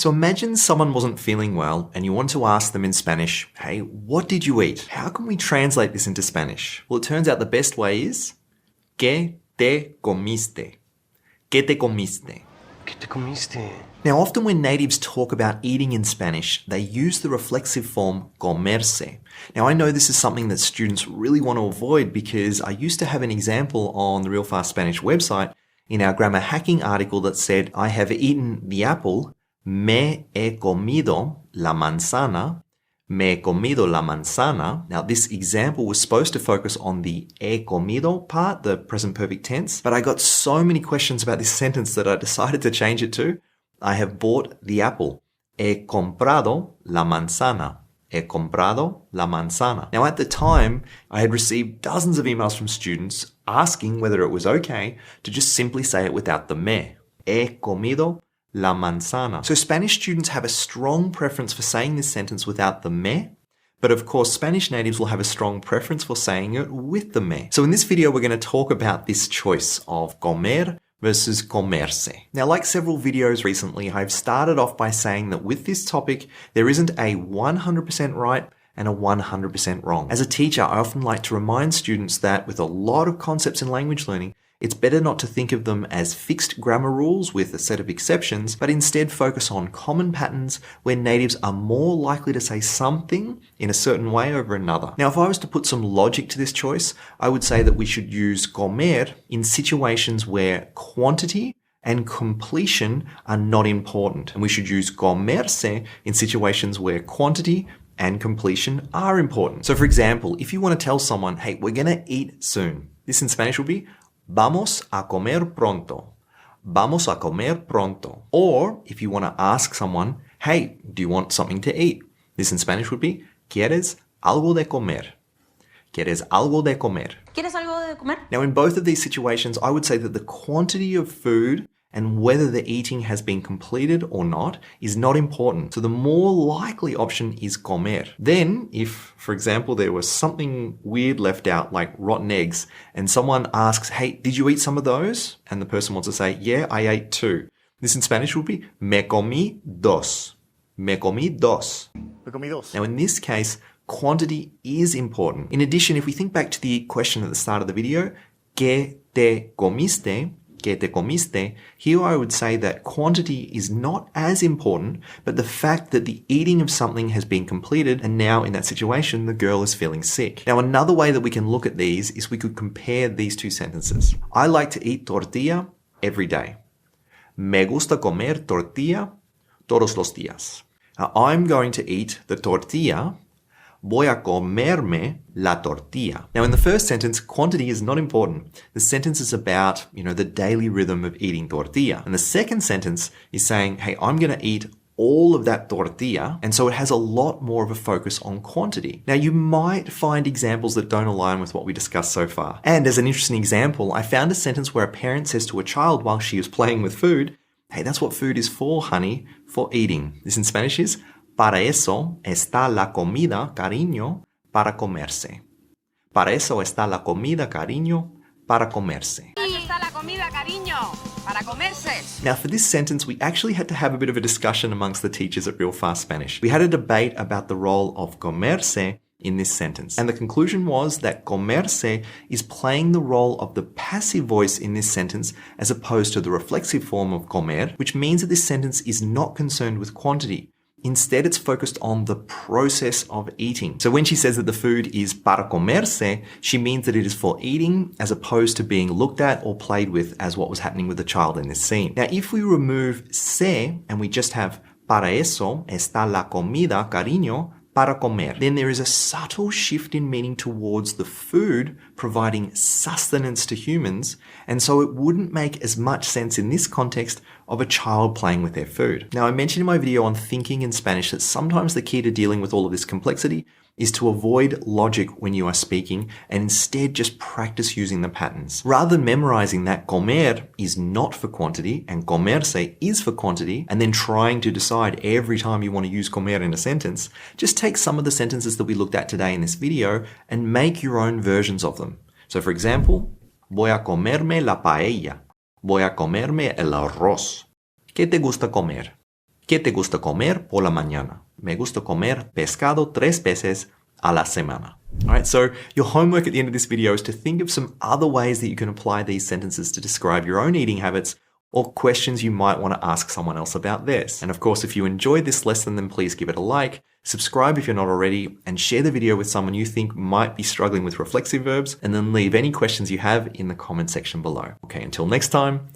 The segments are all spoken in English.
So imagine someone wasn't feeling well and you want to ask them in Spanish, hey, what did you eat? How can we translate this into Spanish? Well, it turns out the best way is ¿Qué te comiste? ¿Qué te comiste? ¿Qué te comiste? Now, often when natives talk about eating in Spanish, they use the reflexive form comerse. Now, I know this is something that students really want to avoid because I used to have an example on the Real Fast Spanish website in our grammar hacking article that said, I have eaten the apple, me he comido la manzana, me he comido la manzana. Now, this example was supposed to focus on the he comido part, the present perfect tense, but I got so many questions about this sentence that I decided to change it to, I have bought the apple. He comprado la manzana. He comprado la manzana. Now, at the time, I had received dozens of emails from students asking whether it was okay to just simply say it without the me. He comido la manzana. So Spanish students have a strong preference for saying this sentence without the me, but of course Spanish natives will have a strong preference for saying it with the me. So in this video we're going to talk about this choice of comer versus comerse. Now, like several videos recently, I've started off by saying that with this topic there isn't a 100% right and a 100% wrong. As a teacher, I often like to remind students that with a lot of concepts in language learning, it's better not to think of them as fixed grammar rules with a set of exceptions, but instead focus on common patterns where natives are more likely to say something in a certain way over another. Now, if I was to put some logic to this choice, I would say that we should use comer in situations where quantity and completion are not important. And we should use comerse in situations where quantity and completion are important. So for example, if you want to tell someone, hey, we're going to eat soon, this in Spanish would be Vamos a comer pronto. Vamos a comer pronto. Or if you want to ask someone, hey, do you want something to eat? This in Spanish would be ¿Quieres algo de comer? ¿Quieres algo de comer? ¿Quieres algo de comer? Now, in both of these situations, I would say that the quantity of food and whether the eating has been completed or not is not important. So the more likely option is comer. Then, if, for example, there was something weird left out, like rotten eggs, and someone asks, hey, did you eat some of those? And the person wants to say, yeah, I ate 2. This in Spanish would be, me comí 2. Me comí 2. Me comí dos. Now, in this case, quantity is important. In addition, if we think back to the question at the start of the video, ¿Qué te comiste? ¿Qué te comiste? Here I would say that quantity is not as important, but the fact that the eating of something has been completed and now in that situation the girl is feeling sick. Now, another way that we can look at these is we could compare these two sentences. I like to eat tortilla every day. Me gusta comer tortilla todos los días. Now, I'm going to eat the tortilla. Voy a comerme la tortilla. Now, in the first sentence, quantity is not important. The sentence is about, the daily rhythm of eating tortilla. And the second sentence is saying, hey, I'm going to eat all of that tortilla. And so it has a lot more of a focus on quantity. Now, you might find examples that don't align with what we discussed so far. And as an interesting example, I found a sentence where a parent says to a child while she is playing with food, hey, that's what food is for, honey, for eating. This in Spanish is, para eso está la comida, cariño, para comerse. Para eso está la comida, cariño, para comerse. Para eso está la comida, cariño, para comerse. Now, for this sentence, we actually had to have a bit of a discussion amongst the teachers at Real Fast Spanish. We had a debate about the role of comerse in this sentence. And the conclusion was that comerse is playing the role of the passive voice in this sentence as opposed to the reflexive form of comer, which means that this sentence is not concerned with quantity. Instead, it's focused on the process of eating. So when she says that the food is para comerse, she means that it is for eating as opposed to being looked at or played with as what was happening with the child in this scene. Now, if we remove se and we just have para eso está la comida, cariño, para comer, then there is a subtle shift in meaning towards the food providing sustenance to humans, and so it wouldn't make as much sense in this context of a child playing with their food. Now, I mentioned in my video on thinking in Spanish that sometimes the key to dealing with all of this complexity is to avoid logic when you are speaking and instead just practice using the patterns. Rather than memorizing that comer is not for quantity and comerse is for quantity, and then trying to decide every time you want to use comer in a sentence, just take some of the sentences that we looked at today in this video and make your own versions of them. So for example, voy a comerme la paella. Voy a comerme el arroz. ¿Qué te gusta comer? ¿Qué te gusta comer por la mañana? Me gusta comer pescado 3 veces a la semana. All right, so your homework at the end of this video is to think of some other ways that you can apply these sentences to describe your own eating habits or questions you might want to ask someone else about theirs. And of course, if you enjoyed this lesson, then please give it a like, subscribe if you're not already, and share the video with someone you think might be struggling with reflexive verbs, and then leave any questions you have in the comment section below. Okay, until next time,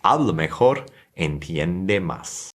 habla mejor, entiende más.